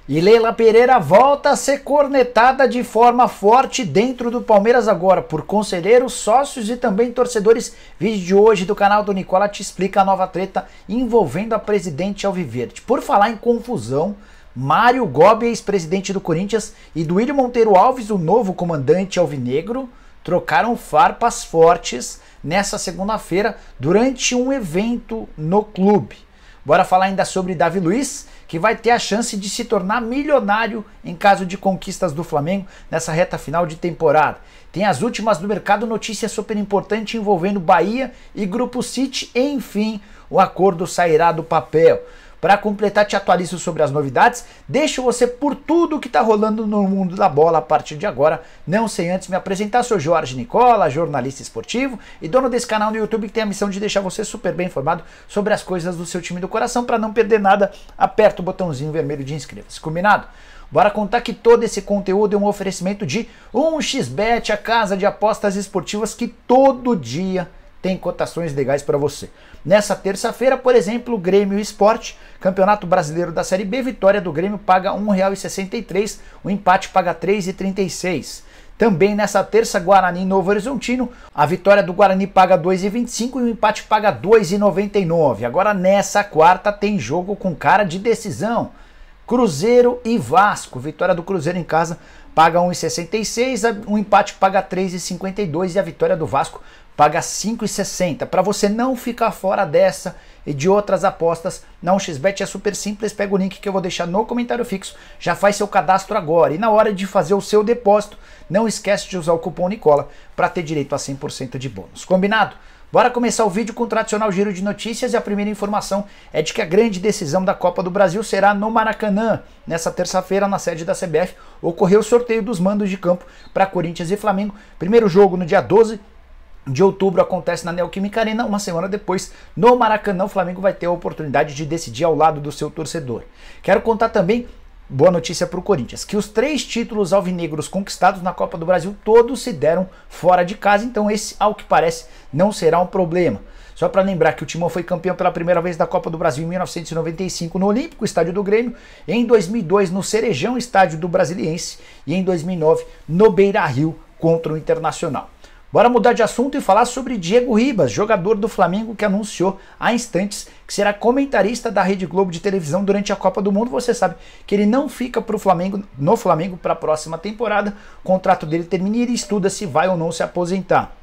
E Leila Pereira volta a ser cornetada de forma forte dentro do Palmeiras agora, por conselheiros, sócios e também torcedores. Vídeo de hoje do canal do Nicola te explica a nova treta envolvendo a presidente Alviverde. Por falar em confusão, Mário Gobi, ex-presidente do Corinthians, e Duílio Monteiro Alves, o novo comandante alvinegro, trocaram farpas fortes nessa segunda-feira durante um evento no clube. Bora falar ainda sobre Davi Luiz, que vai ter a chance de se tornar milionário em caso de conquistas do Flamengo nessa reta final de temporada. Tem as últimas do mercado, notícia super importante envolvendo Bahia e Grupo City. Enfim, o acordo sairá do papel. Para completar, te atualizo sobre as novidades, deixo você por tudo que está rolando no mundo da bola a partir de agora, não sem antes me apresentar. Sou Jorge Nicola, jornalista esportivo e dono desse canal no YouTube que tem a missão de deixar você super bem informado sobre as coisas do seu time do coração. Para não perder nada, aperta o botãozinho vermelho de inscreva-se, combinado? Bora contar que todo esse conteúdo é um oferecimento de 1xBet, a casa de apostas esportivas que todo dia tem cotações legais para você. Nessa terça-feira, por exemplo, o Grêmio Sport, Campeonato Brasileiro da Série B, vitória do Grêmio paga R$ 1,63, o empate paga R$ 3,36. Também nessa terça, Guarani e Novo Horizontino, a vitória do Guarani paga R$ 2,25 e o empate paga R$ 2,99. Agora nessa quarta tem jogo com cara de decisão. Cruzeiro e Vasco, vitória do Cruzeiro em casa paga 1,66, o empate paga 3,52 e a vitória do Vasco paga 5,60. Para você não ficar fora dessa e de outras apostas, na 1xBet é super simples, pega o link que eu vou deixar no comentário fixo, já faz seu cadastro agora e na hora de fazer o seu depósito, não esquece de usar o cupom Nicola para ter direito a 100% de bônus. Combinado? Bora começar o vídeo com o tradicional giro de notícias e a primeira informação é de que a grande decisão da Copa do Brasil será no Maracanã. Nessa terça-feira, na sede da CBF, ocorreu o sorteio dos mandos de campo para Corinthians e Flamengo. Primeiro jogo no dia 12 de outubro acontece na Neoquímica Arena. Uma semana depois, no Maracanã, o Flamengo vai ter a oportunidade de decidir ao lado do seu torcedor. Quero contar também, boa notícia para o Corinthians, que os 3 títulos alvinegros conquistados na Copa do Brasil todos se deram fora de casa, então esse, ao que parece, não será um problema. Só para lembrar que o Timão foi campeão pela primeira vez da Copa do Brasil em 1995 no Olímpico, estádio do Grêmio, em 2002 no Cerejão, estádio do Brasiliense, e em 2009 no Beira-Rio contra o Internacional. Bora mudar de assunto e falar sobre Diego Ribas, jogador do Flamengo que anunciou há instantes que será comentarista da Rede Globo de televisão durante a Copa do Mundo. Você sabe que ele não fica no Flamengo para a próxima temporada, o contrato dele termina e ele estuda se vai ou não se aposentar.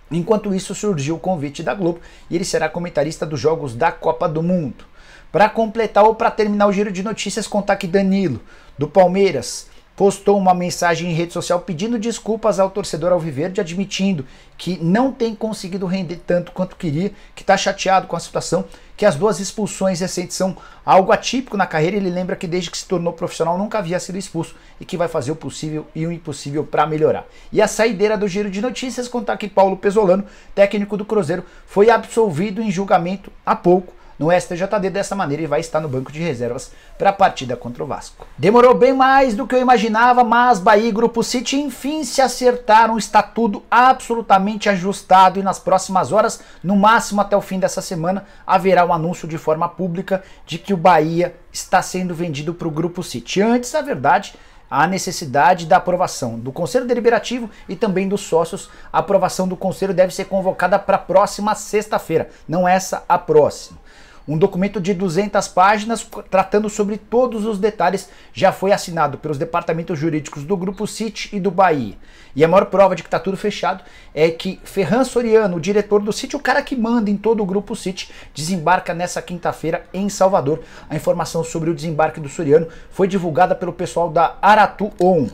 Enquanto isso, surgiu o convite da Globo e ele será comentarista dos jogos da Copa do Mundo. Para completar ou para terminar o giro de notícias, contar que Danilo, do Palmeiras, postou uma mensagem em rede social pedindo desculpas ao torcedor alviverde, admitindo que não tem conseguido render tanto quanto queria, que está chateado com a situação, que as 2 expulsões recentes são algo atípico na carreira. Ele lembra que desde que se tornou profissional nunca havia sido expulso e que vai fazer o possível e o impossível para melhorar. E a saideira do giro de notícias, contar que Paulo Pesolano, técnico do Cruzeiro, foi absolvido em julgamento há pouco no STJD. Dessa maneira ele vai estar no banco de reservas para a partida contra o Vasco. Demorou bem mais do que eu imaginava, mas Bahia e Grupo City enfim se acertaram, está tudo absolutamente ajustado e nas próximas horas, no máximo até o fim dessa semana, haverá um anúncio de forma pública de que o Bahia está sendo vendido para o Grupo City. Antes, na verdade, a necessidade da aprovação do Conselho Deliberativo e também dos sócios. A aprovação do Conselho deve ser convocada para a próxima sexta-feira, não essa, a próxima. Um documento de 200 páginas tratando sobre todos os detalhes já foi assinado pelos departamentos jurídicos do Grupo City e do Bahia. E a maior prova de que está tudo fechado é que Ferran Soriano, o diretor do City, o cara que manda em todo o Grupo City, desembarca nessa quinta-feira em Salvador. A informação sobre o desembarque do Soriano foi divulgada pelo pessoal da Aratu On.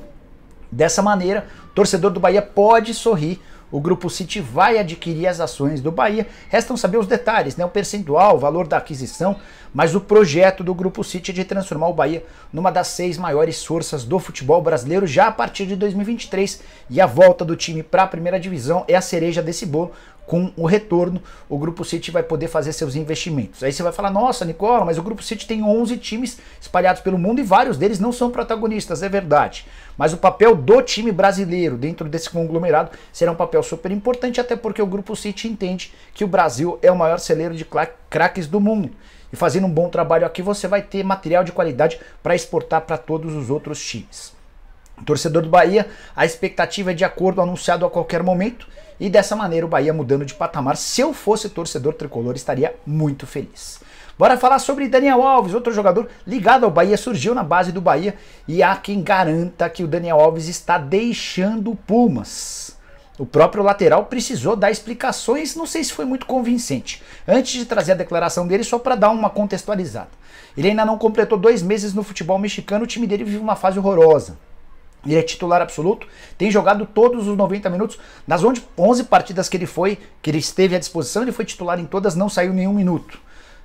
Dessa maneira, o torcedor do Bahia pode sorrir. O Grupo City vai adquirir as ações do Bahia. Restam saber os detalhes, né? O percentual, o valor da aquisição, mas o projeto do Grupo City é de transformar o Bahia numa das 6 maiores forças do futebol brasileiro já a partir de 2023. E a volta do time para a primeira divisão é a cereja desse bolo. Com o retorno, o Grupo City vai poder fazer seus investimentos. Aí você vai falar, nossa, Nicola, mas o Grupo City tem 11 times espalhados pelo mundo e vários deles não são protagonistas, é verdade. Mas o papel do time brasileiro dentro desse conglomerado será um papel super importante, até porque o Grupo City entende que o Brasil é o maior celeiro de craques do mundo. e fazendo um bom trabalho aqui, você vai ter material de qualidade para exportar para todos os outros times. Torcedor do Bahia, a expectativa é de acordo anunciado a qualquer momento, e dessa maneira o Bahia mudando de patamar. Se eu fosse torcedor tricolor, estaria muito feliz. Bora falar sobre Daniel Alves, outro jogador ligado ao Bahia, surgiu na base do Bahia, e há quem garanta que o Daniel Alves está deixando o Pumas. O próprio lateral precisou dar explicações, não sei se foi muito convincente, antes de trazer a declaração dele, só para dar uma contextualizada. Ele ainda não completou 2 meses no futebol mexicano, o time dele vive uma fase horrorosa. Ele é titular absoluto, tem jogado todos os 90 minutos, nas 11 partidas que ele esteve à disposição, ele foi titular em todas, não saiu nenhum minuto.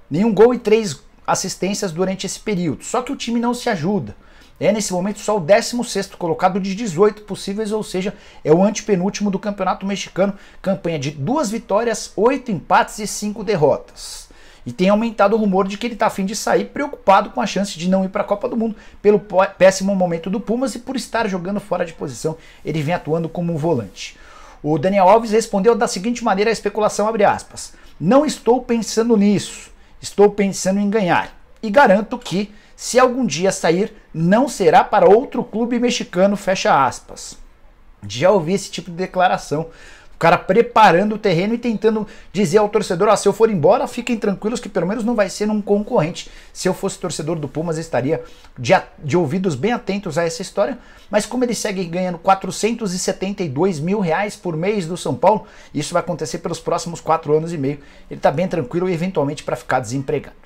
Nenhum gol e 3 assistências durante esse período. Só que o time não se ajuda. É nesse momento só o 16º colocado de 18 possíveis, ou seja, é o antepenúltimo do campeonato mexicano. Campanha de 2 vitórias, 8 empates e 5 derrotas. E tem aumentado o rumor de que ele está a fim de sair, preocupado com a chance de não ir para a Copa do Mundo pelo péssimo momento do Pumas e por estar jogando fora de posição. Ele vem atuando como um volante. O Daniel Alves respondeu da seguinte maneira à especulação, abre aspas: "Não estou pensando nisso, estou pensando em ganhar. E garanto que, se algum dia sair, não será para outro clube mexicano", fecha aspas. Já ouvi esse tipo de declaração. O cara preparando o terreno e tentando dizer ao torcedor: "Ah, se eu for embora, fiquem tranquilos que pelo menos não vai ser um concorrente". Se eu fosse torcedor do Pumas, estaria de ouvidos bem atentos a essa história. Mas como ele segue ganhando R$472 mil por mês do São Paulo, isso vai acontecer pelos próximos 4 anos e meio. Ele está bem tranquilo e eventualmente para ficar desempregado.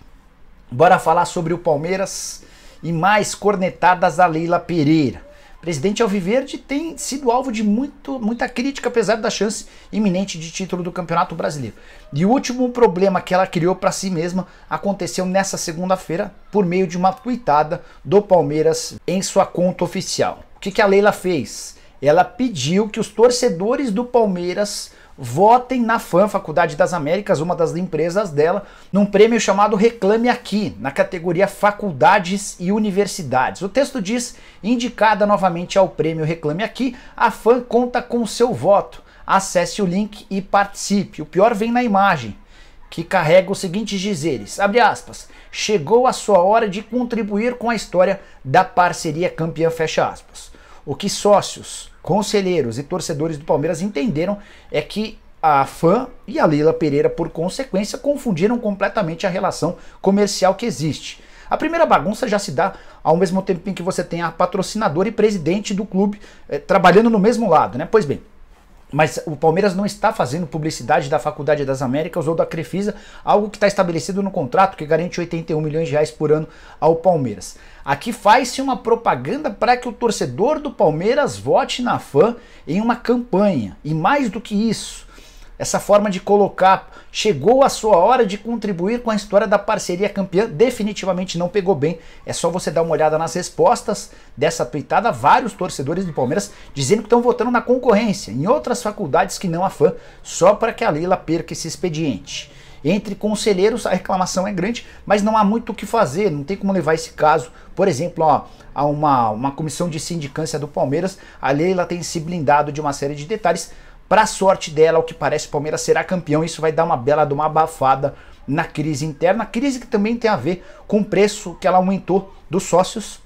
Bora falar sobre o Palmeiras e mais cornetadas a Leila Pereira. Presidente Alviverde tem sido alvo de muita crítica, apesar da chance iminente de título do Campeonato Brasileiro. E o último problema que ela criou para si mesma aconteceu nessa segunda-feira por meio de uma tuitada do Palmeiras em sua conta oficial. O que a Leila fez? Ela pediu que os torcedores do Palmeiras votem na FAM, Faculdade das Américas, uma das empresas dela, num prêmio chamado Reclame Aqui, na categoria Faculdades e Universidades. O texto diz: indicada novamente ao prêmio Reclame Aqui, a FAM conta com seu voto. Acesse o link e participe. O pior vem na imagem, que carrega os seguintes dizeres, abre aspas: "Chegou a sua hora de contribuir com a história da parceria campeã", fecha aspas. O que sócios, conselheiros e torcedores do Palmeiras entenderam é que a FAM e a Leila Pereira, por consequência, confundiram completamente a relação comercial que existe. A primeira bagunça já se dá ao mesmo tempo em que você tem a patrocinadora e presidente do clube trabalhando no mesmo lado, né? Pois bem, mas o Palmeiras não está fazendo publicidade da Faculdade das Américas ou da Crefisa, algo que está estabelecido no contrato que garante R$81 milhões por ano ao Palmeiras. Aqui faz-se uma propaganda para que o torcedor do Palmeiras vote na FAM em uma campanha. E mais do que isso, essa forma de colocar "chegou a sua hora de contribuir com a história da parceria campeã" definitivamente não pegou bem. É só você dar uma olhada nas respostas dessa tuitada, vários torcedores do Palmeiras dizendo que estão votando na concorrência, em outras faculdades que não a FAM, só para que a Leila perca esse expediente. Entre conselheiros a reclamação é grande, mas não há muito o que fazer, não tem como levar esse caso, por exemplo, a uma comissão de sindicância do Palmeiras. A Leila tem se blindado de uma série de detalhes. Para a sorte dela, ao que parece, o Palmeiras será campeão. Isso vai dar uma bela de uma abafada na crise interna, crise que também tem a ver com o preço que ela aumentou dos sócios,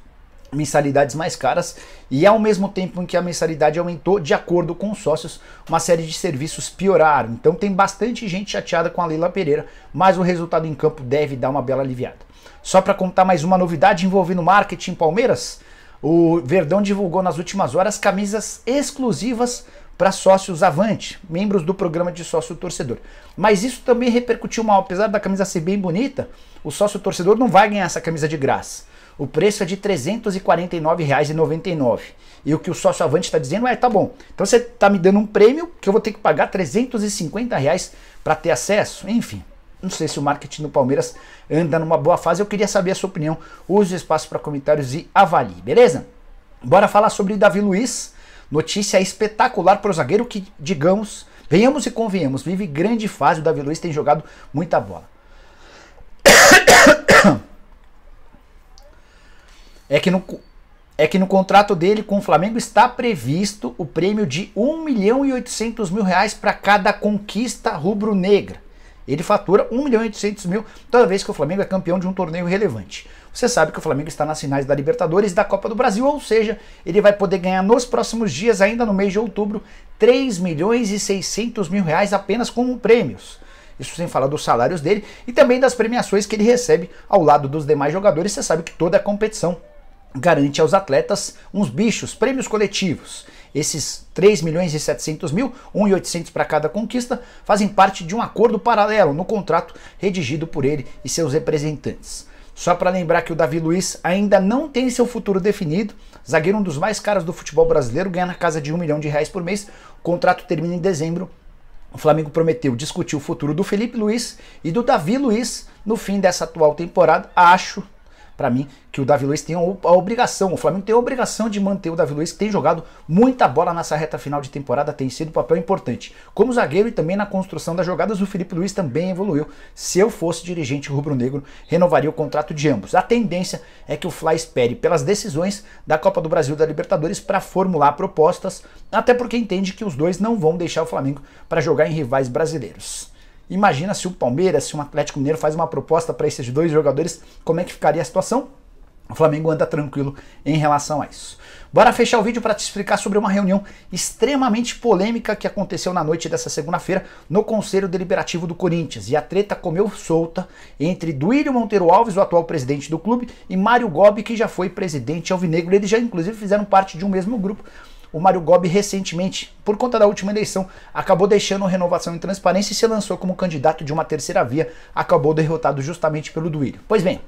mensalidades mais caras, e ao mesmo tempo em que a mensalidade aumentou, de acordo com os sócios, uma série de serviços pioraram. Então tem bastante gente chateada com a Leila Pereira, mas o resultado em campo deve dar uma bela aliviada. Só para contar mais uma novidade envolvendo marketing Palmeiras, o Verdão divulgou nas últimas horas camisas exclusivas para sócios Avante, membros do programa de sócio torcedor. Mas isso também repercutiu mal, apesar da camisa ser bem bonita, o sócio torcedor não vai ganhar essa camisa de graça. O preço é de R$ 349,99. E o que o sócio Avante está dizendo é: tá bom, então você está me dando um prêmio que eu vou ter que pagar R$ 350 para ter acesso? Enfim, não sei se o marketing do Palmeiras anda numa boa fase. Eu queria saber a sua opinião. Use o espaço para comentários e avalie, beleza? Bora falar sobre Davi Luiz. Notícia espetacular para o zagueiro que, digamos, venhamos e convenhamos, vive grande fase. O Davi Luiz tem jogado muita bola. É que no contrato dele com o Flamengo está previsto o prêmio de R$ 1.800.000 para cada conquista rubro-negra. Ele fatura 1.800.000 toda vez que o Flamengo é campeão de um torneio relevante. Você sabe que o Flamengo está nas finais da Libertadores e da Copa do Brasil, ou seja, ele vai poder ganhar nos próximos dias, ainda no mês de outubro, 3.600.000 reais apenas como prêmios. Isso sem falar dos salários dele e também das premiações que ele recebe ao lado dos demais jogadores. Você sabe que toda a competição garante aos atletas uns bichos, prêmios coletivos. Esses 3.700.000, 1.800 para cada conquista, fazem parte de um acordo paralelo no contrato redigido por ele e seus representantes. Só para lembrar que o Davi Luiz ainda não tem seu futuro definido, zagueiro um dos mais caros do futebol brasileiro, ganha na casa de R$1 milhão por mês, o contrato termina em dezembro. O Flamengo prometeu discutir o futuro do Felipe Luiz e do Davi Luiz no fim dessa atual temporada. Acho, para mim, que o Davi Luiz tem a obrigação, o Flamengo tem a obrigação de manter o Davi Luiz, que tem jogado muita bola nessa reta final de temporada, tem sido um papel importante. Como zagueiro e também na construção das jogadas, o Felipe Luiz também evoluiu. Se eu fosse dirigente rubro-negro, renovaria o contrato de ambos. A tendência é que o Fla espere pelas decisões da Copa do Brasil e da Libertadores para formular propostas, até porque entende que os dois não vão deixar o Flamengo para jogar em rivais brasileiros. Imagina se o Palmeiras, se o Atlético Mineiro faz uma proposta para esses dois jogadores, como é que ficaria a situação? O Flamengo anda tranquilo em relação a isso. Bora fechar o vídeo para te explicar sobre uma reunião extremamente polêmica que aconteceu na noite dessa segunda-feira no Conselho Deliberativo do Corinthians. E a treta comeu solta entre Duílio Monteiro Alves, o atual presidente do clube, e Mário Gobi, que já foi presidente alvinegro. Eles já inclusive fizeram parte de um mesmo grupo. O Mário Gobi recentemente, por conta da última eleição, acabou deixando Renovação e Transparência e se lançou como candidato de uma terceira via, acabou derrotado justamente pelo Duílio. Pois bem,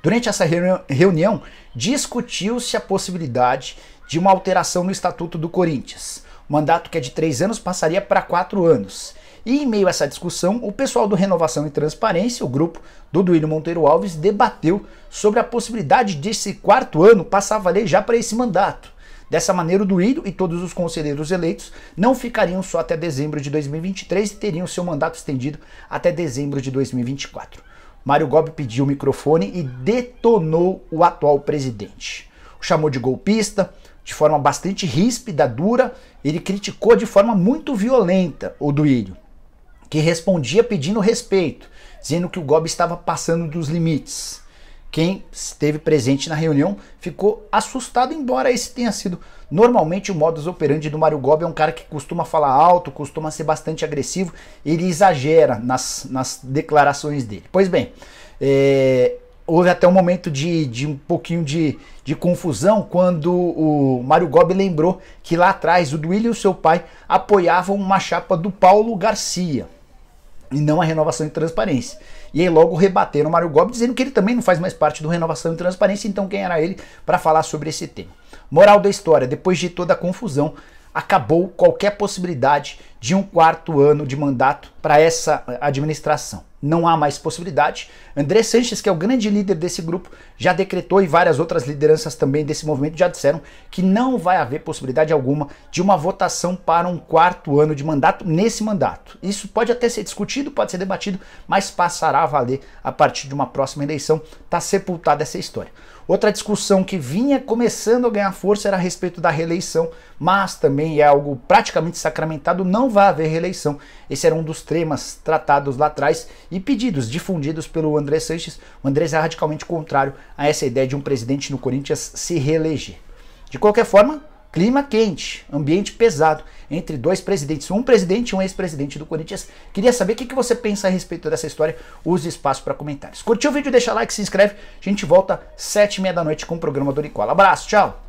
durante essa reunião, discutiu-se a possibilidade de uma alteração no Estatuto do Corinthians. O mandato, que é de 3 anos, passaria para 4 anos. E em meio a essa discussão, o pessoal do Renovação e Transparência, o grupo do Duílio Monteiro Alves, debateu sobre a possibilidade desse 4º ano passar a valer já para esse mandato. Dessa maneira, o Duílio e todos os conselheiros eleitos não ficariam só até dezembro de 2023 e teriam seu mandato estendido até dezembro de 2024. Mário Gobi pediu o microfone e detonou o atual presidente. O chamou de golpista, de forma bastante ríspida, dura. Ele criticou de forma muito violenta o Duílio, que respondia pedindo respeito, dizendo que o Gobi estava passando dos limites. Quem esteve presente na reunião ficou assustado, embora esse tenha sido normalmente o modus operandi do Mário Gobi. É um cara que costuma falar alto, costuma ser bastante agressivo, ele exagera nas declarações dele. Pois bem, houve até um momento de um pouquinho de confusão quando o Mário Gobi lembrou que lá atrás o Duílio e o seu pai apoiavam uma chapa do Paulo Garcia e não a Renovação e Transparência. E aí logo rebateram o Mário Gobi, dizendo que ele também não faz mais parte do Renovação e Transparência, então quem era ele para falar sobre esse tema? Moral da história, depois de toda a confusão, acabou qualquer possibilidade de um 4º ano de mandato para essa administração. Não há mais possibilidade. André Sanches, que é o grande líder desse grupo, já decretou, e várias outras lideranças também desse movimento já disseram que não vai haver possibilidade alguma de uma votação para um 4º ano de mandato nesse mandato. Isso pode até ser discutido, pode ser debatido, mas passará a valer a partir de uma próxima eleição. Está sepultada essa história. Outra discussão que vinha começando a ganhar força era a respeito da reeleição, mas também é algo praticamente sacramentado, não vai haver reeleição. Esse era um dos temas tratados lá atrás e pedidos, difundidos pelo André Sanches. O André é radicalmente contrário a essa ideia de um presidente no Corinthians se reeleger. De qualquer forma, clima quente, ambiente pesado entre dois presidentes, um presidente e um ex-presidente do Corinthians. Queria saber o que você pensa a respeito dessa história. Use espaço para comentários. Curtiu o vídeo? Deixa like, se inscreve. A gente volta 7h30 da noite com o programa do Nicola. Abraço, tchau!